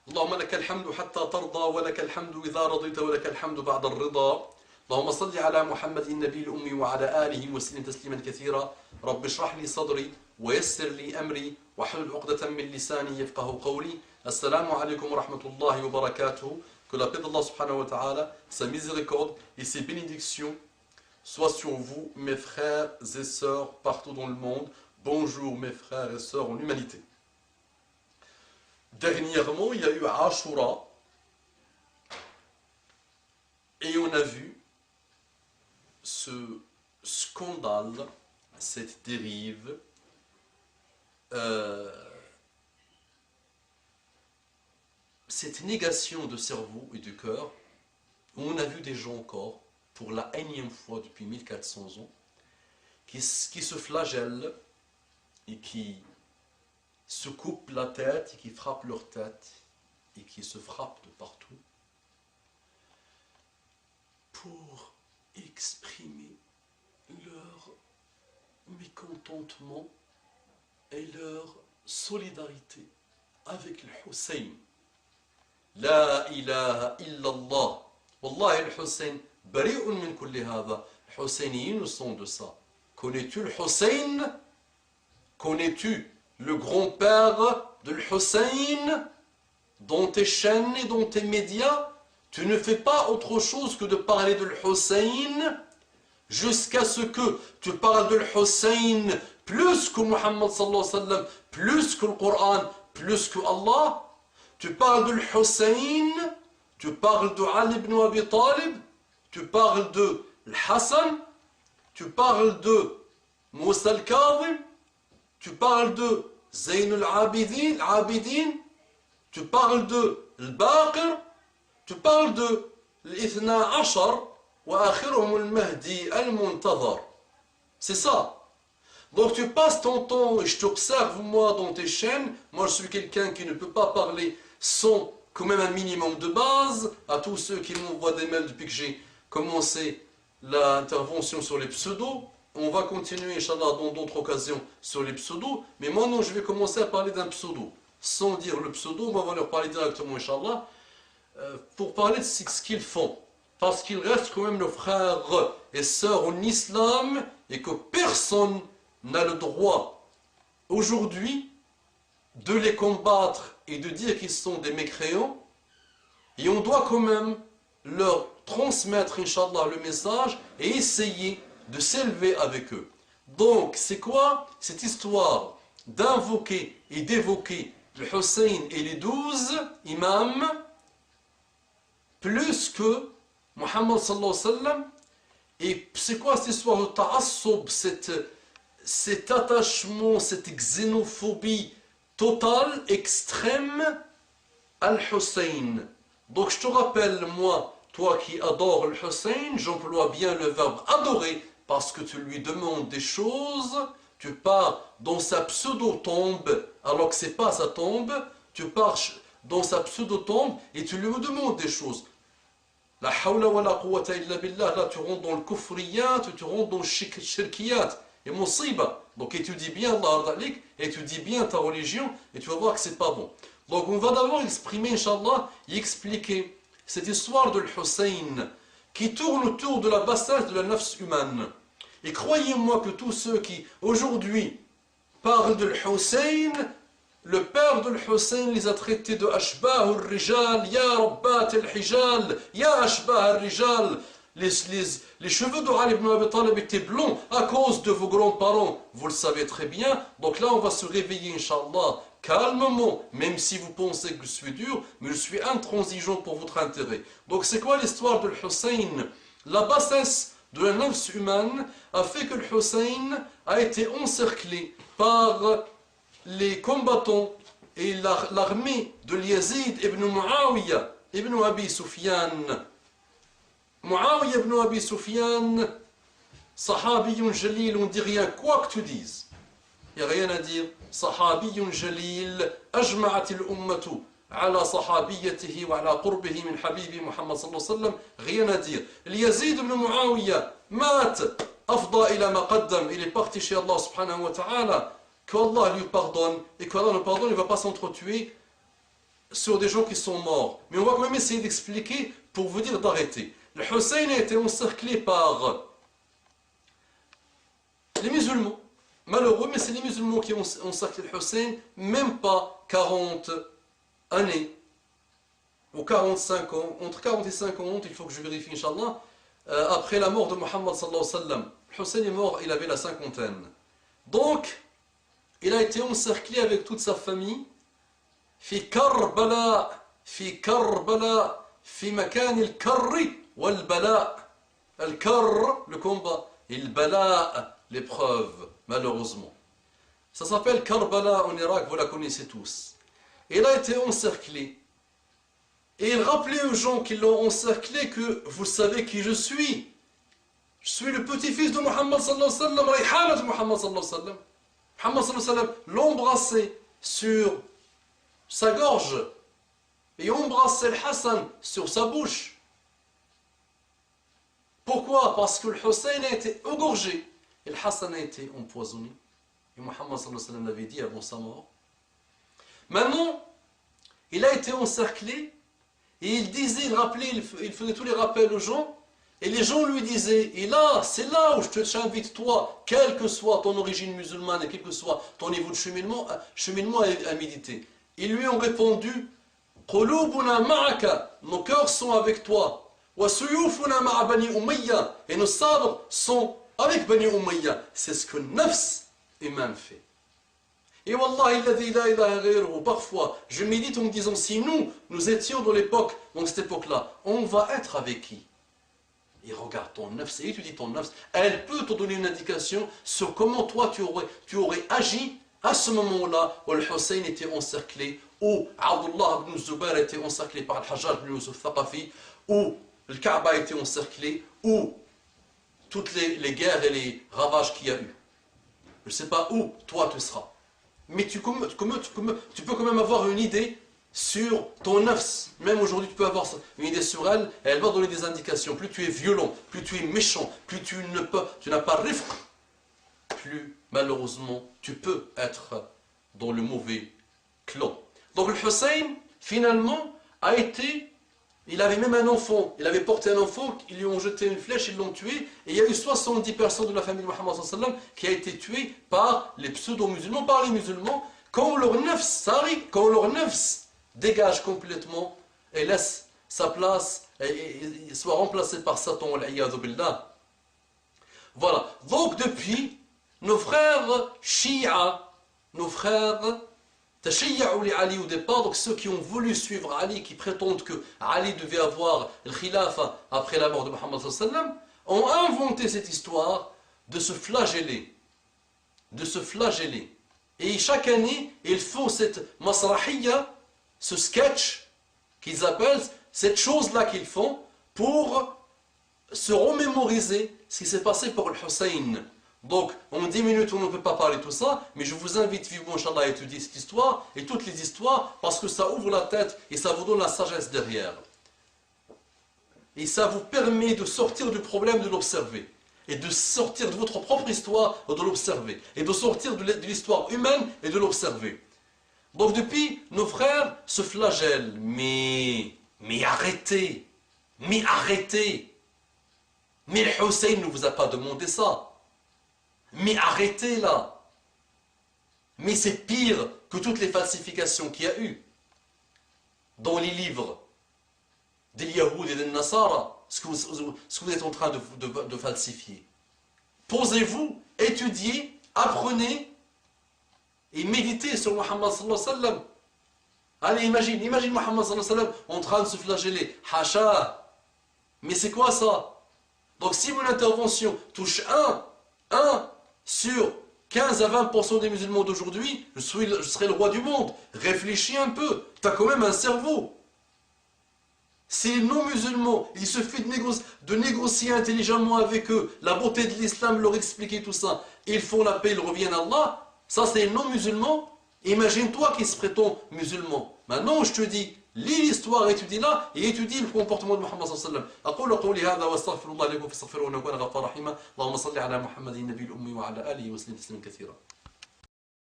اللهم لك الحمد حتى ترضى ولك الحمد إذا رضيت ولك الحمد بعد الرضا. اللهم صل على محمد النبي الأمي وعلى آله وسلم تسليما كثيرا. رب اشرح لي صدري ويسر لي أمري واحلل عقدة من لساني يفقه قولي. Assalamu alaikum wa rahmatullahi wa barakatuh. Que la paix d'Allah subhanahu wa ta'ala, sa miséricorde et ses bénédictions soient sur vous, mes frères et sœurs partout dans le monde. Bonjour mes frères et sœurs en humanité. Dernièrement, il y a eu Ashura et on a vu ce scandale, cette dérive, cette négation de cerveau et de cœur, où on a vu des gens encore, pour la énième fois depuis 1400 ans, qui se flagellent et qui se coupent la tête et qui frappent leur tête et qui se frappent de partout pour exprimer leur mécontentement et leur solidarité avec le Hussein. La ilaha illallah. Wallahi le Hussein, bari'un min kulli hadha. Les Husseiniens sont de ça. Connais-tu le Hussein? Connais-tu le grand-père de Hussein? Dans tes chaînes et dans tes médias, tu ne fais pas autre chose que de parler de Hussein jusqu'à ce que tu parles de Hussein plus que Muhammad sallallahu alayhi wa sallam, plus que le Coran, plus que Allah. Tu parles de Hussein, tu parles de Ali ibn Abi Talib, tu parles de Hassan, tu parles de Moussa al-Kadhim, tu parles de Zayn al-Abidin, tu parles de Al-Baqir, tu parles de l'Ithna Ashar, wa akhiruhum al-Mahdi al-Muntazar. C'est ça. Donc tu passes ton temps, et je t'observe moi dans tes chaînes, moi je suis quelqu'un qui ne peut pas parler sans quand même un minimum de base, à tous ceux qui m'envoient des mails depuis que j'ai commencé l'intervention sur les pseudos. On va continuer, Inch'Allah, dans d'autres occasions sur les pseudos, mais maintenant je vais commencer à parler d'un pseudo. Sans dire le pseudo, on va leur parler directement, Inch'Allah, pour parler de ce qu'ils font. Parce qu'ils restent quand même nos frères et sœurs en islam, et que personne n'a le droit aujourd'hui de les combattre et de dire qu'ils sont des mécréants, et on doit quand même leur transmettre, Inch'Allah, le message et essayer de s'élever avec eux. Donc, c'est quoi cette histoire d'invoquer et d'évoquer le Hussein et les 12 imams plus que Muhammad sallallahu alayhi wa sallam? Et c'est quoi cette histoire de ta'assub, cet attachement, cette xénophobie totale, extrême, al-Hussein? Donc je te rappelle, moi, toi qui adores le Hussein, j'emploie bien le verbe adorer, parce que tu lui demandes des choses, tu pars dans sa pseudo-tombe, alors que ce n'est pas sa tombe, tu pars dans sa pseudo-tombe et tu lui demandes des choses. La hawla wa la quwwata illa billah, là tu rentres dans le kufriyat, tu rentres dans le shirkiyat, et musiba. Donc étudie bien Allah, étudie bien ta religion, et tu vas voir que c'est pas bon. Donc on va d'abord exprimer, Inch'Allah, et expliquer cette histoire de Hussein, qui tourne autour de la bassesse de la nafs humaine. Et croyez-moi que tous ceux qui aujourd'hui parlent de Hussein, le père de Hussein les a traités de Ashbah al-Rijal, Ya Rabbat al-Hijal, Ya Ashbah al-Rijal. Les cheveux de Ali ibn Abi Talib étaient blonds à cause de vos grands-parents. Vous le savez très bien. Donc là, on va se réveiller, Inch'Allah, calmement, même si vous pensez que je suis dur, mais je suis intransigeant pour votre intérêt. Donc c'est quoi l'histoire de Hussein? La bassesse de la nafs humaine a fait que le Hussein a été encerclé par les combattants et l'armée de Yazid ibn Muawiyah ibn Abi Sufyan. Muawiyah ibn Abi Sufyan, sahabiyun jalil, on dit rien, quoi que tu dises. Il n'y a rien à dire. Sahabiyun jalil, ajma'at al-ummatu ala sahabiyatihi wa ala qurbihi min habibi Muhammad sallallahu alayhi wa sallam. Rien à dire. Yazid ibn Muawiyah, mat, afda ila ma qaddam, il est parti chez Allah subhanahu wa ta'ala. Que Allah lui pardonne, et qu'Allah nous pardonne, il ne va pas s'entretuer sur des gens qui sont morts. Mais on va quand même essayer d'expliquer pour vous dire d'arrêter. Le Hussein a été encerclé par les musulmans. Malheureux, mais c'est les musulmans qui ont encerclé le Hussein, même pas 40 années, ou 45 ans, entre 40 et 50, il faut que je vérifie, Inch'Allah, après la mort de Muhammad sallallahu alayhi wa sallam. Le Hussein est mort, il avait la cinquantaine. Donc, il a été encerclé avec toute sa famille, في كربلاء في كربلاء في مكان الكر والبلاء. الكر, le combat, et le bala, l'épreuve, malheureusement. Ça s'appelle Karbala en Irak, vous la connaissez tous. Il a été encerclé. Et il rappelait aux gens qui l'ont encerclé que vous savez qui je suis. Je suis le petit-fils de Muhammad sallallahu alayhi wa sallam, Rayhana de Muhammad sallallahu alayhi wa sallam. Muhammad sallallahu alayhi wa sallam l'embrassait sur sa gorge et embrassait le Hassan sur sa bouche. Pourquoi? Parce que le Hussein a été égorgé et le Hassan a été empoisonné. Et Muhammad sallallahu alayhi wa sallam l'avait dit avant sa mort. Maintenant, il a été encerclé et il disait, il rappelait, il faisait tous les rappels aux gens. Et les gens lui disaient, et là, c'est là où je t'invite toi, quelle que soit ton origine musulmane et quel que soit ton niveau de cheminement à méditer. Ils lui ont répondu, Qulubuna ma'aka, nos cœurs sont avec toi. Wa suyufuna ma'a Bani Umayya, et nos sabres sont avec Bani Umayya. C'est ce que Nafs humain fait. Et Wallahi, la ilaha ghayruhu, parfois, je médite en me disant, si nous étions dans l'époque, dans cette époque-là, on va être avec qui? Et regarde ton nafs, et étudie ton nafs, elle peut te donner une indication sur comment toi tu aurais agi à ce moment-là où le Hussein était encerclé, où Abdullah ibn Zubair était encerclé par le Hajjaj ibn Yusuf Thaqafi, où le Kaaba était encerclé, où toutes les guerres et les ravages qu'il y a eu. Je ne sais pas où toi tu seras. Mais tu peux quand même avoir une idée sur ton nafs. Même aujourd'hui, tu peux avoir une idée sur elle, et elle va donner des indications. Plus tu es violent, plus tu es méchant, plus tu n'as pas rifq, plus malheureusement tu peux être dans le mauvais clan. Donc le Hussein, finalement, il avait même un enfant, il avait porté un enfant, ils lui ont jeté une flèche, ils l'ont tué, et il y a eu 70 personnes de la famille de Muhammad sallallahu alayhi wa sallam qui a été tuées par les pseudo-musulmans, par les musulmans, quand leur nafs, ça arrive, quand leur nafs dégage complètement et laisse sa place et soit remplacé par Satan, al-iyadhu billah. Voilà, donc depuis, nos frères Shia, nos frères Tashayya'u li Ali au départ, donc ceux qui ont voulu suivre Ali, qui prétendent que Ali devait avoir le khilafa après la mort de Muhammad sallallahu alayhi wa sallam, ont inventé cette histoire de se flageller. De se flageller. Et chaque année, ils font cette masrahiyya, ce sketch qu'ils appellent, cette chose-là qu'ils font pour se remémoriser ce qui s'est passé pour le Hussein. Donc, en 10 minutes, on ne peut pas parler de tout ça, mais je vous invite vivement, Inch'Allah, à étudier cette histoire et toutes les histoires, parce que ça ouvre la tête et ça vous donne la sagesse derrière. Et ça vous permet de sortir du problème, de l'observer. Et de sortir de votre propre histoire, de l'observer. Et de sortir de l'histoire humaine et de l'observer. Donc, depuis, nos frères se flagellent. Mais arrêtez. Mais arrêtez. Mais le Hussein ne vous a pas demandé ça. Mais arrêtez là. Mais c'est pire que toutes les falsifications qu'il y a eu dans les livres des Yahoud et des Nasara, ce que vous êtes en train de falsifier. Posez-vous, étudiez, apprenez et méditez sur Muhammad sallallahu alayhi wa sallam. Allez, imagine Muhammad sallallahu alayhi wa sallam en train de se flageller. Hacha. Mais c'est quoi ça? Donc si mon intervention touche un sur 15 à 20% des musulmans d'aujourd'hui, je serai le roi du monde. Réfléchis un peu, tu as quand même un cerveau. Si les non-musulmans, il suffit de négocier intelligemment avec eux, la beauté de l'islam, leur expliquer tout ça, ils font la paix, ils reviennent à Allah, ça c'est les non-musulmans. Imagine-toi qui se prétend musulman. Maintenant je te dis, lis l'histoire, étudie-la et étudie le comportement de Muhammad sallallahu alayhi wa sallam. أقول قولي هذا وأستغفر الله لكم فاستغفروه إنه كان غفارا رحيما. اللهم صل على محمد النبي الأمي وعلى آله وسلم تسليما كثيرا.